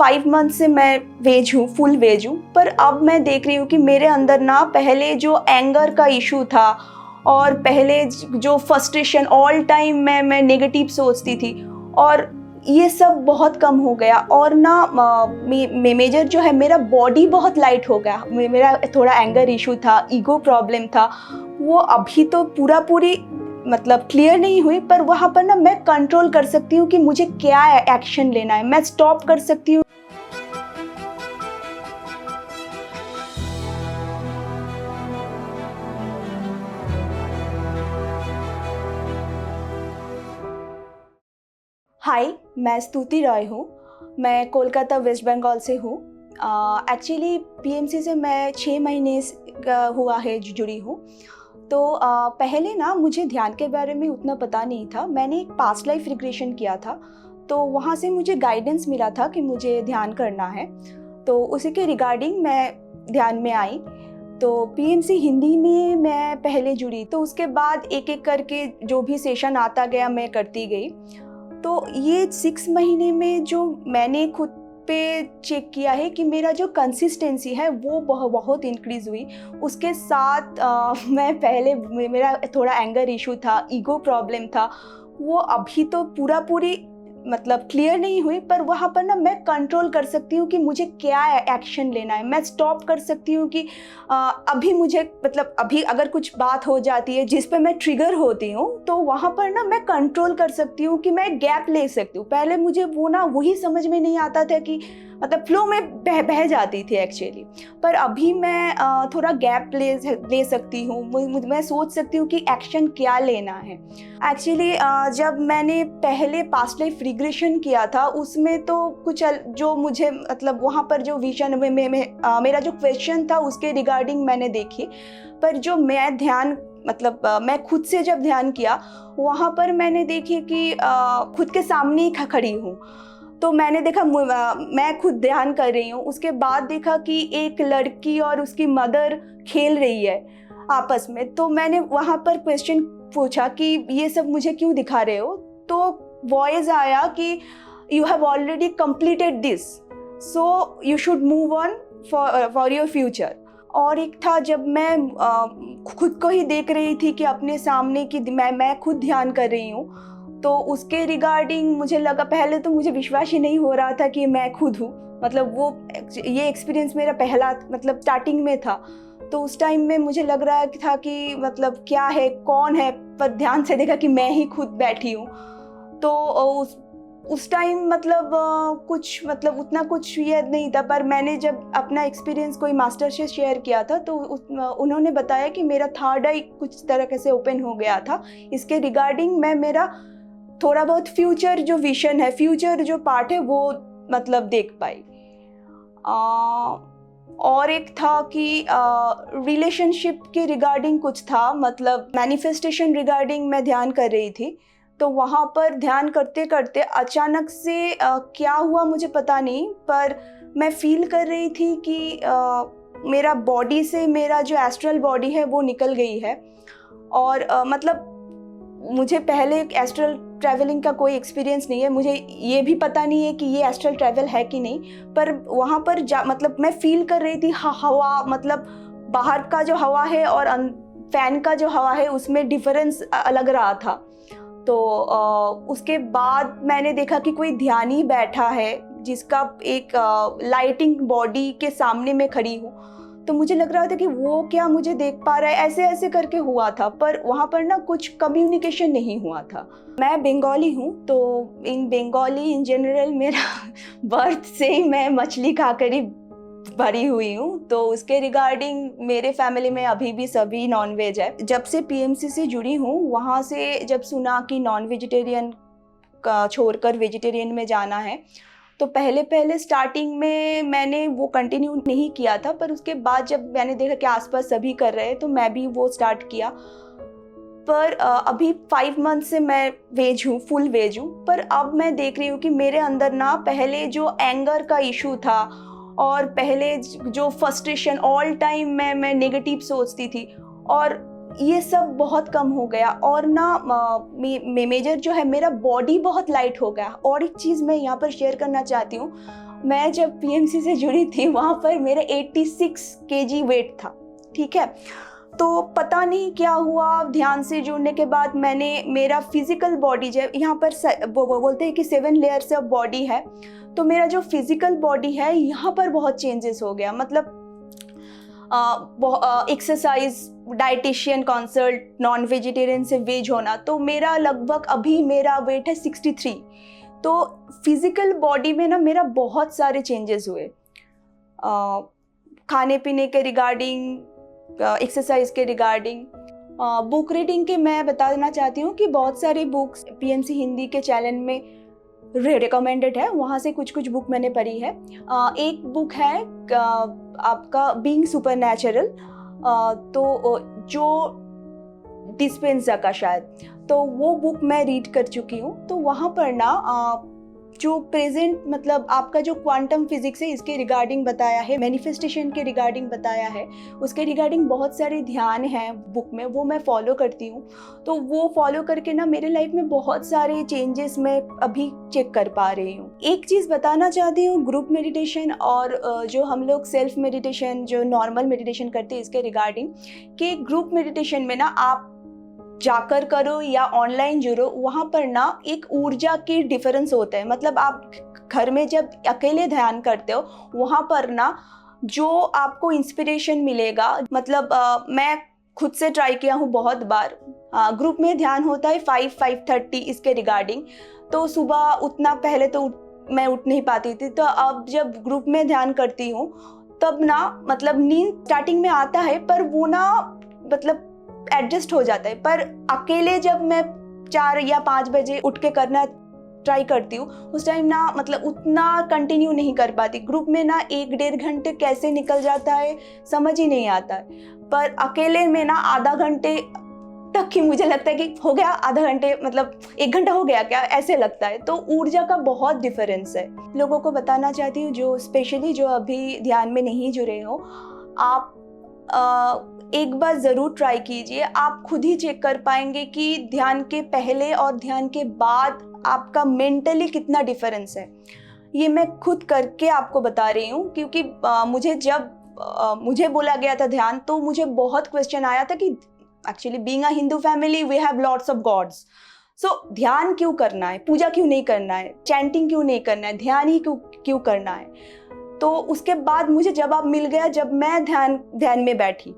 5 month से मैं veg हूँ, फुल वेज हूँ, पर अब मैं देख रही हूँ कि मेरे अंदर ना पहले जो एंगर का इशू था और पहले जो फ्रस्ट्रेशन ऑल टाइम मैं नेगेटिव सोचती थी, और ये सब बहुत कम हो गया। और ना मेजर जो है मेरा बॉडी बहुत लाइट हो गया। मेरा थोड़ा एंगर इशू था, ईगो प्रॉब्लम था, वो अभी तो पूरी मतलब क्लियर नहीं हुई, पर वहाँ पर ना मैं कंट्रोल कर सकती हूँ कि मुझे क्या एक्शन लेना है, मैं स्टॉप कर सकती हूँ। हाय, मैं स्तुति रॉय हूँ। मैं कोलकाता वेस्ट बंगाल से हूँ। एक्चुअली पीएमसी से मैं 6 महीने हुआ है जुड़ी हूँ। तो पहले ना मुझे ध्यान के बारे में उतना पता नहीं था। मैंने एक पास्ट लाइफ रिग्रेशन किया था, तो वहाँ से मुझे गाइडेंस मिला था कि मुझे ध्यान करना है, तो उसी के रिगार्डिंग मैं ध्यान में आई। तो पीएमसी हिंदी में मैं पहले जुड़ी, तो उसके बाद एक एक करके जो भी सेशन आता गया मैं करती गई। तो ये 6 महीने में जो मैंने खुद पे चेक किया है कि मेरा जो कंसिस्टेंसी है वो बहुत इंक्रीज़ हुई। उसके साथ मैं पहले मेरा थोड़ा एंगर इशू था, ईगो प्रॉब्लम था, वो अभी तो पूरी मतलब क्लियर नहीं हुई, पर वहाँ पर ना मैं कंट्रोल कर सकती हूँ कि मुझे क्या एक्शन लेना है, मैं स्टॉप कर सकती हूँ कि अभी मुझे मतलब अभी अगर कुछ बात हो जाती है जिस पे मैं ट्रिगर होती हूँ, तो वहाँ पर ना मैं कंट्रोल कर सकती हूँ कि मैं गैप ले सकती हूँ। पहले मुझे वो ना वही समझ में नहीं आता था कि मतलब फ्लो में बह जाती थी एक्चुअली, पर अभी मैं थोड़ा गैप ले सकती हूँ। मैं सोच सकती हूँ कि एक्शन क्या लेना है। एक्चुअली जब मैंने पहले पास्ट लाइफ रिग्रेशन किया था, उसमें तो कुछ जो मुझे मतलब वहाँ पर जो विजन में मेरा जो क्वेश्चन था उसके रिगार्डिंग मैंने देखी, पर जो मैं ध्यान मतलब मैं खुद से जब ध्यान किया, वहाँ पर मैंने देखी कि खुद के सामने ही खड़ी हूँ। तो मैंने देखा मैं खुद ध्यान कर रही हूँ, उसके बाद देखा कि एक लड़की और उसकी मदर खेल रही है आपस में। तो मैंने वहाँ पर क्वेश्चन पूछा कि ये सब मुझे क्यों दिखा रहे हो, तो वॉइस आया कि you have already completed this, so you should move on for your future. और एक था जब मैं खुद को ही देख रही थी कि अपने सामने कि मैं खुद ध्यान कर रही हूँ, तो उसके रिगार्डिंग मुझे लगा, पहले तो मुझे विश्वास ही नहीं हो रहा था कि मैं खुद हूँ। मतलब ये एक्सपीरियंस मेरा पहला मतलब स्टार्टिंग में था, तो उस टाइम में मुझे लग रहा था कि मतलब क्या है, कौन है, पर ध्यान से देखा कि मैं ही खुद बैठी हूँ। तो उस टाइम मतलब कुछ मतलब उतना कुछ याद नहीं था, पर मैंने जब अपना एक्सपीरियंस कोई मास्टर से शेयर किया था, तो उन्होंने बताया कि मेरा थर्ड आई कुछ तरह से ओपन हो गया था। इसके रिगार्डिंग मैं मेरा थोड़ा बहुत फ्यूचर जो विजन है, फ्यूचर जो पार्ट है, वो मतलब देख पाई। और एक था कि रिलेशनशिप के रिगार्डिंग कुछ था, मतलब मैनिफेस्टेशन रिगार्डिंग मैं ध्यान कर रही थी। तो वहाँ पर ध्यान करते करते अचानक से क्या हुआ मुझे पता नहीं, पर मैं फील कर रही थी कि मेरा बॉडी से मेरा जो एस्ट्रल बॉडी है वो निकल गई है। और मतलब मुझे पहले एस्ट्रल ट्रैवलिंग का कोई एक्सपीरियंस नहीं है, मुझे ये भी पता नहीं है कि ये एस्ट्रल ट्रैवल है कि नहीं, पर वहाँ पर मतलब मैं फील कर रही थी हवा, मतलब बाहर का जो हवा है और फैन का जो हवा है उसमें डिफरेंस अलग रहा था। तो उसके बाद मैंने देखा कि कोई ध्यानी बैठा है जिसका एक लाइटिंग बॉडी के सामने मैं खड़ी हूँ। तो मुझे लग रहा था कि वो क्या मुझे देख पा रहा है, ऐसे ऐसे करके हुआ था, पर वहाँ पर ना कुछ कम्युनिकेशन नहीं हुआ था। मैं बंगाली हूँ, तो इन बंगाली इन जनरल मेरा बर्थ से ही मैं मछली खाकर ही भरी हुई हूँ, तो उसके रिगार्डिंग मेरे फैमिली में अभी भी सभी नॉनवेज है। जब से पीएमसी से जुड़ी हूँ, वहाँ से जब सुना कि नॉन वेजिटेरियन का छोड़कर वेजिटेरियन में जाना है, तो पहले स्टार्टिंग में मैंने वो कंटिन्यू नहीं किया था, पर उसके बाद जब मैंने देखा कि आसपास सभी कर रहे हैं, तो मैं भी वो स्टार्ट किया। पर अभी 5 मंथ से मैं वेज हूँ, फुल वेज हूँ, पर अब मैं देख रही हूँ कि मेरे अंदर ना पहले जो एंगर का इशू था और पहले जो फ्रस्ट्रेशन ऑल टाइम मैं नेगेटिव सोचती थी, और ये सब बहुत कम हो गया। और ना मेजर जो है मेरा बॉडी बहुत लाइट हो गया। और एक चीज़ मैं यहाँ पर शेयर करना चाहती हूँ, मैं जब पीएमसी से जुड़ी थी वहाँ पर मेरा 86 केजी वेट था, ठीक है। तो पता नहीं क्या हुआ, ध्यान से जुड़ने के बाद मेरा फिजिकल बॉडी, जब यहाँ पर वो बोलते हैं कि 7 लेयर्स ऑफ बॉडी है, तो मेरा जो फिजिकल बॉडी है यहाँ पर बहुत चेंजेस हो गया। मतलब exercise, dietitian consult, non vegetarian से वेज होना, तो मेरा लगभग अभी मेरा वेट है 63। तो फिजिकल बॉडी में ना मेरा बहुत सारे चेंजेस हुए, खाने पीने के रिगार्डिंग, एक्सरसाइज के रिगार्डिंग। बुक रीडिंग के मैं बता देना चाहती हूँ कि बहुत सारी बुक्स पीएमसी हिंदी के चैनल में रिकमेंडेड है, वहाँ से कुछ बुक मैंने पढ़ी है। एक बुक है आपका बीइंग सुपरनैचुरल, तो जो डिस्पेंजा का शायद, तो वो बुक मैं रीड कर चुकी हूँ। तो वहाँ पर ना जो प्रेजेंट मतलब आपका जो क्वांटम फिजिक्स है इसके रिगार्डिंग बताया है, मैनिफेस्टेशन के रिगार्डिंग बताया है, उसके रिगार्डिंग बहुत सारे ध्यान हैं बुक में, वो मैं फॉलो करती हूँ। तो वो फॉलो करके ना मेरे लाइफ में बहुत सारे चेंजेस मैं अभी चेक कर पा रही हूँ। एक चीज़ बताना चाहती हूँ, ग्रुप मेडिटेशन और जो हम लोग सेल्फ मेडिटेशन, जो नॉर्मल मेडिटेशन करते हैं, इसके रिगार्डिंग कि ग्रुप मेडिटेशन में ना आप जाकर करो या ऑनलाइन जुड़ो, वहाँ पर ना एक ऊर्जा की डिफरेंस होता है। मतलब आप घर में जब अकेले ध्यान करते हो, वहाँ पर ना जो आपको इंस्पिरेशन मिलेगा, मतलब मैं खुद से ट्राई किया हूँ बहुत बार। ग्रुप में ध्यान होता है 5-5:30 इसके रिगार्डिंग, तो सुबह उतना पहले तो मैं उठ नहीं पाती थी, तो अब जब ग्रुप में ध्यान करती हूँ तब ना मतलब नींद स्टार्टिंग में आता है, पर वो ना मतलब एडजस्ट हो जाता है। पर अकेले जब मैं 4 या 5 बजे उठ के करना ट्राई करती हूँ, उस टाइम ना मतलब उतना कंटिन्यू नहीं कर पाती। ग्रुप में ना 1-1.5 घंटे कैसे निकल जाता है समझ ही नहीं आता है, पर अकेले में ना आधा घंटे तक ही मुझे लगता है कि हो गया, आधा घंटे मतलब 1 घंटा हो गया क्या, ऐसे लगता है। तो ऊर्जा का बहुत डिफरेंस है। लोगों को बताना चाहती हूँ जो स्पेशली जो अभी ध्यान में नहीं जुड़े हो, आप एक बार ज़रूर ट्राई कीजिए। आप खुद ही चेक कर पाएंगे कि ध्यान के पहले और ध्यान के बाद आपका मेंटली कितना डिफरेंस है। ये मैं खुद करके आपको बता रही हूँ, क्योंकि मुझे जब मुझे बोला गया था ध्यान, तो मुझे बहुत क्वेश्चन आया था कि actually being a Hindu family we have lots of gods, so ध्यान क्यों करना है, पूजा क्यों नहीं करना है, चैंटिंग क्यों नहीं करना है, ध्यान ही क्यों करना है। तो उसके बाद मुझे जवाब मिल गया जब मैं ध्यान में बैठी।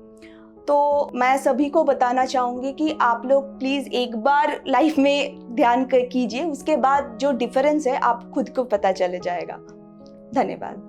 तो मैं सभी को बताना चाहूँगी कि आप लोग प्लीज़ एक बार लाइफ में ध्यान कीजिए, उसके बाद जो डिफरेंस है आप खुद को पता चले जाएगा। धन्यवाद।